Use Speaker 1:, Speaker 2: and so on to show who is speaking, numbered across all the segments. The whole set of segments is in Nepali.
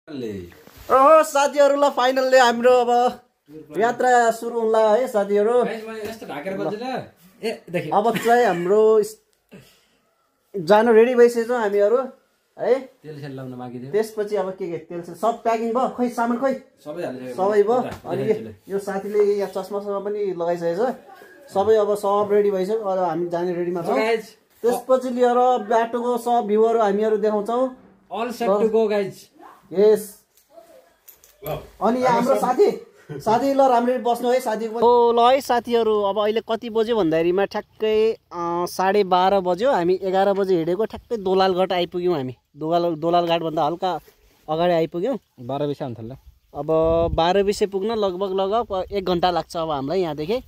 Speaker 1: ओहो साथीहरुलाई फाइनलले हाम्रो अब यात्रा सुरु हुँला है साथीहरु। अब चाहिँ हाम्रो जानु रेडी भइसकेछौँ हामीहरु है।
Speaker 2: तेल सेल लाउन बाँकी थियो।
Speaker 1: त्यसपछि अब के तेल सेल सब प्याकिङ भयो, खै सामान खै
Speaker 2: सबै हालिसक्यो।
Speaker 1: सबै भयो। अनि यो साथीले यहाँ चस्मासँग पनि लगाइसकेछ। सबै अब सब रेडी भइसक्यो। अब हामी जाने रेडीमा छौँ। त्यसपछि लिएर बाटोको सब भ्यूहरु हामीहरु देखाउँछौँ।
Speaker 2: All set to go guys.
Speaker 1: Yes. अनि यहाँ हाम्रो साथी ल राम्ररी बस्नु है साथी। ओ ल है साथीहरु, अब अहिले कति बज्यो भन्दाखेरिमा ठ्याक्कै 12:30 बज्यो। हामी 11 बजे हिँडेको, ठ्याक्कै दोलालघाट आइपुग्यौँ हामी। दोलालघाट भन्दा हल्का अगाडि आइपुग्यौँ।
Speaker 2: 12:20 आउँछ ल।
Speaker 1: अब 12:20 पुग्न लगभग 1 घण्टा लाग्छ अब हामीलाई यहाँदेखि।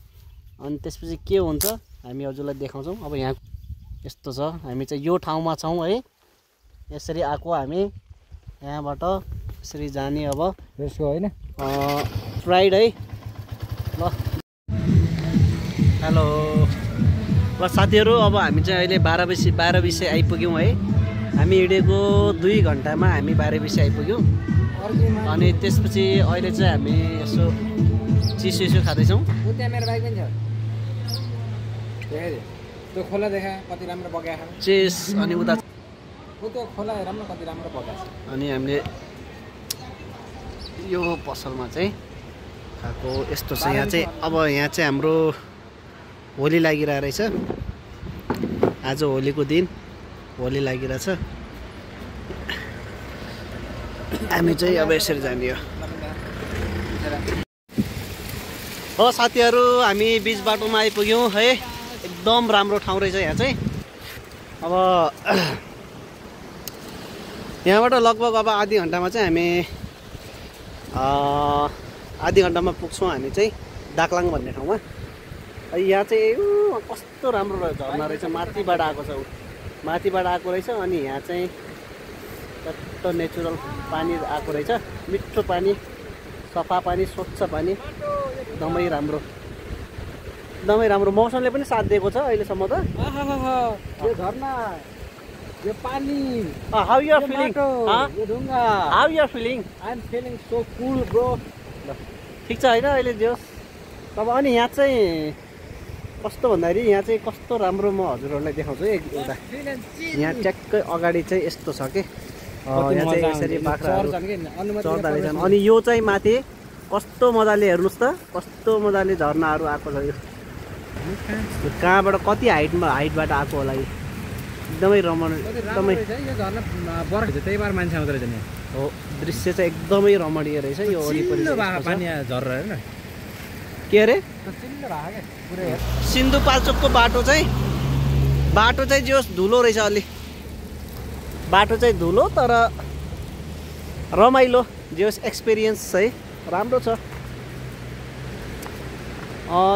Speaker 1: अनि त्यसपछि के हुन्छ हामी हजुरलाई देखाउँछौँ। अब यहाँ यस्तो छ, हामी चाहिँ यो ठाउँमा छौँ है। यसरी आएको हामी यहाँबाट यसरी जाने। अब
Speaker 2: यसको हैन
Speaker 1: फ्राइड है ल। हेलो ल साथीहरु, अब हामी चाहिँ अहिले 12:20 आइपुग्यौँ है। हामी हिँडेको 2 घण्टामा हामी 12:20 आइपुग्यौँ। अनि त्यसपछि अहिले चाहिँ हामी यसो चिसो खाँदैछौँ।
Speaker 2: उता मेरो बाइक पनि छ। त्यो खोला देखा कति राम्रो बगाएको छ।
Speaker 1: चेस अनि उता
Speaker 2: त्यो खोला राम्रो कति राम्रो बगाएको छ।
Speaker 1: अनि हामीले यो पसलमा चाहिँ खाएको यस्तो छ। यहाँ चाहिँ अब यहाँ चाहिँ हाम्रो होली लागिरहेको रहेछ। आज होलीको दिन होली लागिरहेछ। हामी चाहिँ अब यसरी जाने हो साथीहरु। हामी बीच बाटोमा आइपुग्यौँ है। एकदम राम्रो ठाउँ रहेछ यहाँ चाहिँ। अब यहाँबाट लगभग अब आधी घण्टामा चाहिँ हामी आधी घण्टामा पुग्छौँ हामी चाहिँ दाक्लाङ भन्ने ठाउँमा। यहाँ चाहिँ कस्तो राम्रो झर्ना रहेछ। माथिबाट आएको छ, माथिबाट आएको रहेछ। अनि यहाँ चाहिँ कस्तो नेचुरल पानी आएको रहेछ। मिठो पानी, सफा पानी, स्वच्छ पानी, एकदमै राम्रो, एकदमै राम्रो। मौसमले पनि साथ दिएको छ अहिलेसम्म त।
Speaker 2: यो झर्ना, यो पानी,
Speaker 1: how you are feeling?
Speaker 2: यो ढुङ्गा,
Speaker 1: how you are feeling?
Speaker 2: I am feeling so cool bro.
Speaker 1: ठिक छ हैन अहिले जोस् अब। अनि यहाँ चाहिँ कस्तो भन्दाखेरि यहाँ चाहिँ कस्तो राम्रो म हजुरहरूलाई देखाउँछु है एउटा। यहाँ ट्याक्कै अगाडि चाहिँ यस्तो छ कि यहाँ चाहिँ यसरी बाख्राहरू चढ्दा रहेछन्। अनि यो चाहिँ माथि कस्तो मजाले हेर्नुहोस् त, कस्तो मजाले झर्नाहरू आएको छ। यो कहाँबाट कति हाइटबाट आएको होला यो। एकदमै रमणीय, एकदमै
Speaker 2: त्यही भएर मान्छे आउँदो रहेछ नि।
Speaker 1: हो, दृश्य चाहिँ एकदमै रमणीय रहेछ यो वरिपरि
Speaker 2: पानी झर्रा हैन
Speaker 1: के अरे
Speaker 2: चिल्लो भएको के पुरै
Speaker 1: सिन्धुपाल्चोकको बाटो चाहिँ जो धुलो रहेछ। अलि बाटो चाहिँ धुलो तर रमाइलो। जो एक्सपिरियन्स चाहिँ राम्रो छ।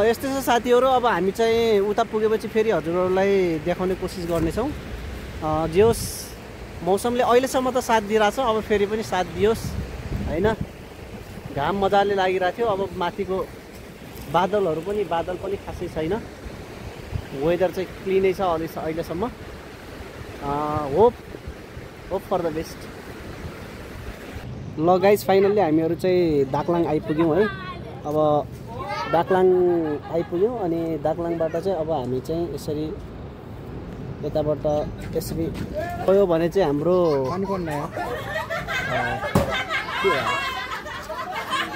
Speaker 1: यस्तै छ साथीहरु। अब हामी चाहिँ उता पुगेपछि फेरि हजुरहरूलाई देखाउने कोसिस गर्नेछौँ। जोस् मौसमले अहिलेसम्म त साथ दिइरहेछ, अब फेरि पनि साथ दियोस् हैन। घाम मजाले लागिरहेको थियो। अब माथिको बादल पनि खासै छैन। वेदर चाहिँ क्लिनै छ अहिलेसम्म। Hope for the best. ल गाइज, फाइनल्ली हामीहरू चाहिँ दाक्लाङ आइपुग्यौँ है। अब दाक्लाङ आइपुग्यौँ। अनि दाक्लाङबाट चाहिँ अब हामी चाहिँ यसरी यताबाट यसरी गयो भने चाहिँ हाम्रो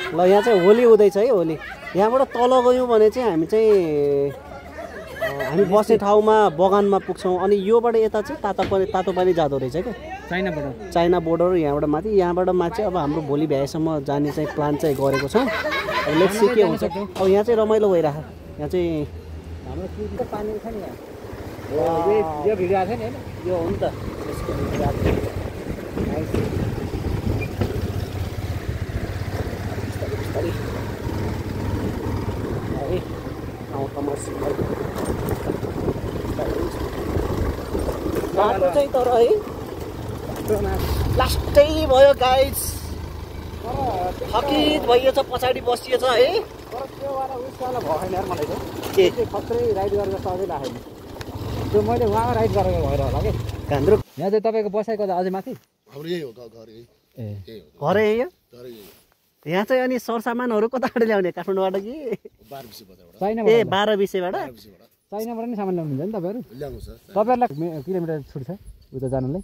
Speaker 1: ल यहाँ चाहिँ होली हुँदैछ है। होली यहाँबाट तल गयौँ भने चाहिँ हामी बस्ने ठाउँमा बगानमा पुग्छौँ। अनि योबाट यता चाहिँ तातो पानी जाँदो रहेछ क्या, चाइना बोर्डर। यहाँबाट माथि अब हाम्रो भोलि भ्याएसम्म जाने चाहिँ प्लान चाहिँ गरेको छौँ। अब लेट्स सी के हुन्छ। अब यहाँ चाहिँ रमाइलो भइरहेको। यहाँ चाहिँ हाम्रो पानी छ नि।
Speaker 2: यो भिडियो आछ नि हैन,
Speaker 1: यो हो नि त यसको भिडियो आएको। बाटो चाहिँ तर है लास्टै भयो गाइज। थकित भइयो छ, पछाडि बसियो छ है।
Speaker 2: तर त्यो वाला उस्वाला भएन यार मलाई त।
Speaker 1: के
Speaker 2: खत्रै राइड गरेर सधैँ राखेन। त्यो मैले उहाँमा राइड गरेको भएर होला कि
Speaker 1: हाम्रो
Speaker 2: यहाँ चाहिँ तपाईँको बसाइको अझै माथि।
Speaker 3: हाम्रो यही हो घर यही।
Speaker 1: घरै यो यहाँ चाहिँ अनि सरसामानहरू कताबाट ल्याउने काठमाडौँबाट कि
Speaker 2: चाइनाबाट
Speaker 1: ए 12-20बाट
Speaker 2: चाइनाबाट नि सामान ल्याउनुहुन्छ नि तपाईँहरू तपाईँहरूलाई किलोमिटर छुट छ उता जानुलाई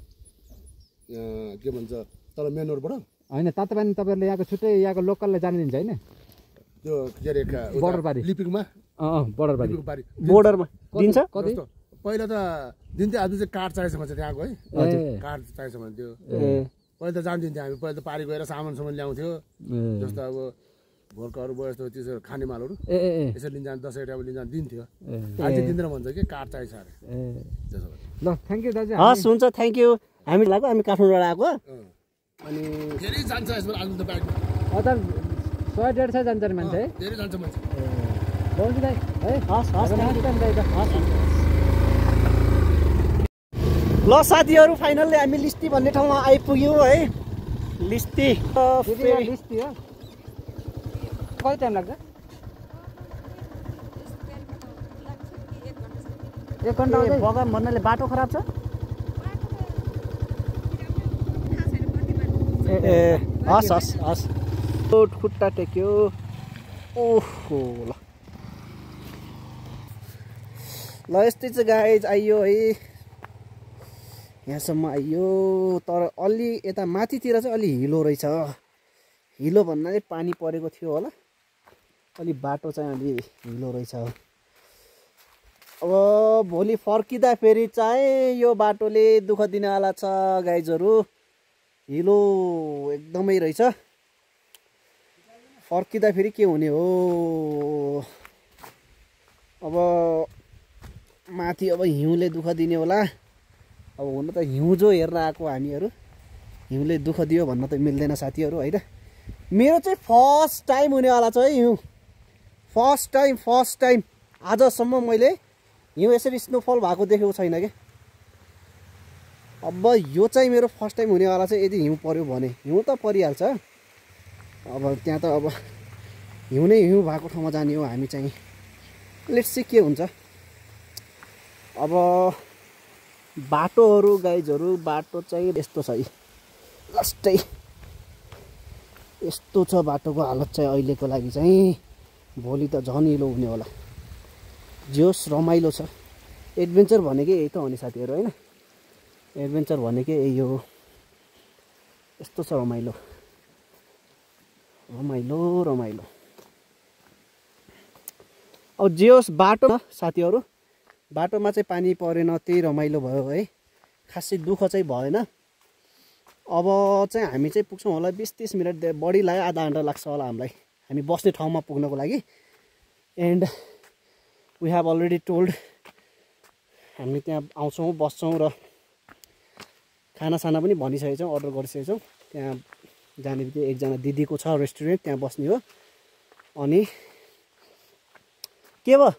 Speaker 3: के भन्छ तल मेन रोडबाट
Speaker 2: होइन तातो पानी तपाईँहरूले यहाँको छुट्टै यहाँको लोकललाई जानु दिन्छ होइन
Speaker 3: त्यो के अरे
Speaker 2: border पारी
Speaker 3: लिपिङमा
Speaker 2: border पारी
Speaker 1: बोर्डरमा दिन्छ
Speaker 2: कति
Speaker 3: पहिला त दिन्थ्यो आज चाहिँ कार्ड चाहिएछ भन्छ त्यहाँको है कार्ड चाहिएछ भन्थ्यो पहिला त जान्थ्यो हामी पहिला त पारी गएर सामान ल्याउँथ्यो जस्तो अब भोर्काहरू भयो यस्तो चिजहरू खाने मालहरू यसरी लिन्छ दसैँ अब लिन्छ दिन्थ्यो आज दिँदैन भन्छ कि कार्ड चाहिएछ अरे त्यसो भए
Speaker 2: ल थ्याङ्क यू दाजु
Speaker 1: हस् हुन्छ थ्याङ्क यू हामी लाग्यो हामी काठमाडौँबाट आएको अनि
Speaker 3: धेरै जान्छ यसमा आज त बाइकमा
Speaker 2: हजुर 100-150 जान्छ नि मान्छे है
Speaker 3: धेरै जान्छ मान्छे
Speaker 2: बहुत दाइ है
Speaker 1: हस् हस्
Speaker 2: थ्याङ्क यू दाइ
Speaker 1: ल साथीहरू फाइनल्ली हामी लिस्टी भन्ने ठाउँमा आइपुग्यौँ है लिस्टी
Speaker 2: लिस्टी हो कति टाइम लाग्छ 1 घन्टा
Speaker 1: बगान भन्नाले बाटो खराब छ ए हस् हस् हस् खुट्टा टेक्यो ओहो ल यस्तै चाहिँ गाइज आइयो है यहाँसम्म आइयो तर अलि यता माथितिर चाहिँ अलि हिलो रहेछ हिलो भन्नाले पानी परेको थियो होला अलि बाटो चाहिँ अलि हिलो रहेछ अब भोलि फर्किँदा फेरि चाहिँ यो बाटोले दुःख दिनेवाला छ गाइजहरू हिलो एकदमै रहेछ फर्किँदा फेरि के हुने हो अब माथि अब हिउँले दुःख दिने होला अब हुन त हिउँ जो हेर्न आएको हामीहरू हिउँले दुःख दियो भन्न त मिल्दैन साथीहरू होइन मेरो चाहिँ फर्स्ट टाइम हुनेवाला छ है हिउँ फर्स्ट टाइम आजसम्म मैले हिउँ यसरी स्नोफल भएको देखेको छैन क्या अब यो चाहिँ मेरो फर्स्ट टाइम हुनेवाला चाहिँ यदि हिउँ पर्यो भने हिउँ त परिहाल्छ अब त्यहाँ त अब हिउँ नै हिउँ भएको ठाउँमा जाने हो हामी चाहिँ लेट्स सी के हुन्छ अब बाटोहरू गाइजहरू बाटो चाहिँ यस्तो छ है लास्टै यस्तो छ बाटोको हालत चाहिँ अहिलेको लागि चाहिँ भोलि त झन् हिलो हुने होला जोस् रमाइलो छ एडभेन्चर भनेकै यही त हो नि साथीहरू होइन एडभेन्चर भनेकै यही हो यस्तो छ रमाइलो अब जे होस् बाटो साथीहरू बाटोमा चाहिँ पानी परेन त्यही रमाइलो भयो है खासै दुःख चाहिँ भएन अब चाहिँ हामी चाहिँ पुग्छौँ होला 20-30 मिनट बढी लाग्यो आधा घन्टा लाग्छ होला हामीलाई हामी बस्ने ठाउँमा पुग्नको लागि and we have already told हामी त्यहाँ आउँछौँ बस्छौँ र खानासाना पनि भनिसकेको छौँ अर्डर गरिसकेको छौँ त्यहाँ जाने बित्तिकै एकजना दिदीको छ रेस्टुरेन्ट त्यहाँ बस्ने हो अनि के भयो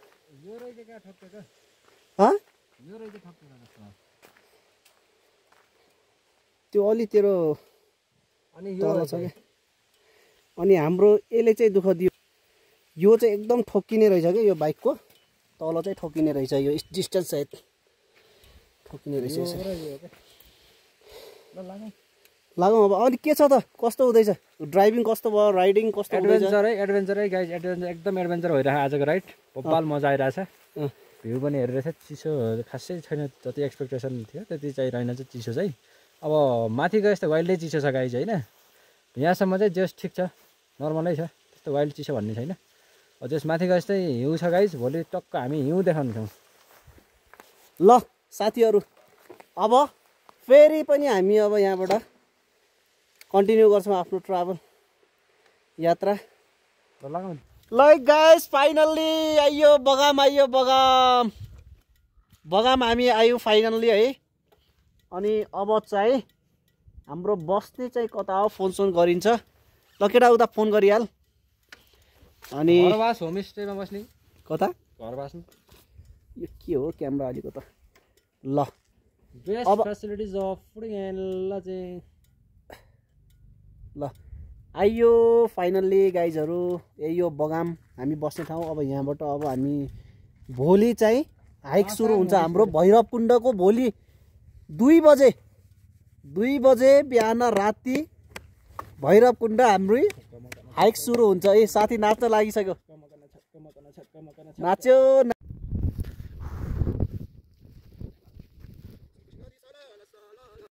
Speaker 1: त्यो अलि तेरो तल छ क्या अनि हाम्रो यसले चाहिँ दुःख दियो यो चाहिँ एकदम ठोक्किने रहेछ क्या यो बाइकको तल चाहिँ ठोक्किने रहेछ यो डिस्टेन्स सायद ठोक्किने रहेछ लागौँ अब अनि के छ त कस्तो हुँदैछ ड्राइभिङ कस्तो भयो राइडिङ कस्तो
Speaker 2: एडभेन्चर है गाइज एडभेन्चर एकदम एडभेन्चर भइरहेको आजको राइड बब्बाल मजा आइरहेछ भ्यू पनि हेरिरहेछ चिसो खासै छैन जति एक्सपेक्टेसन थियो त्यति चाहिँ रहेन चाहिँ चिसो चाहिँ अब माथि गए यस्तो वाइल्डै चिसो छ गाइज होइन यहाँसम्म चाहिँ जस ठिक छ नर्मलै छ त्यस्तो वाइल्ड चिसो भन्ने छैन जस माथि गए जस्तै हिउँ छ गाइज भोलि टक्क हामी हिउँ देखाउँछौँ
Speaker 1: ल साथीहरू अब फेरि पनि हामी अब यहाँबाट कन्टिन्यू गर्छौँ आफ्नो ट्राभल यात्रा ल गाइस फाइनल्ली आइयो बगाम हामी आयौँ फाइनल्ली है अनि अब चाहिँ हाम्रो बस्ने चाहिँ कता हो फोन गरिन्छ ल केटा उता फोन गरिहाल अनि
Speaker 2: होमस्टेमा बस्ने
Speaker 1: कता
Speaker 2: घर बस्नु
Speaker 1: यो के हो क्यामेरा अलिक त ल
Speaker 2: best facilities of fooding and lodging
Speaker 1: ल आइयो फाइनल्ली गाइजहरू यही हो बगाम हामी बस्ने ठाउँ अब यहाँबाट अब हामी भोलि चाहिँ हाइक सुरु हुन्छ हाम्रो भैरवकुण्डको भोलि 2 बजे बिहान राति भैरवकुण्ड हाम्रो हाइक सुरु हुन्छ। ए साथी नाच्न लागिसक्यो, नाच्यो।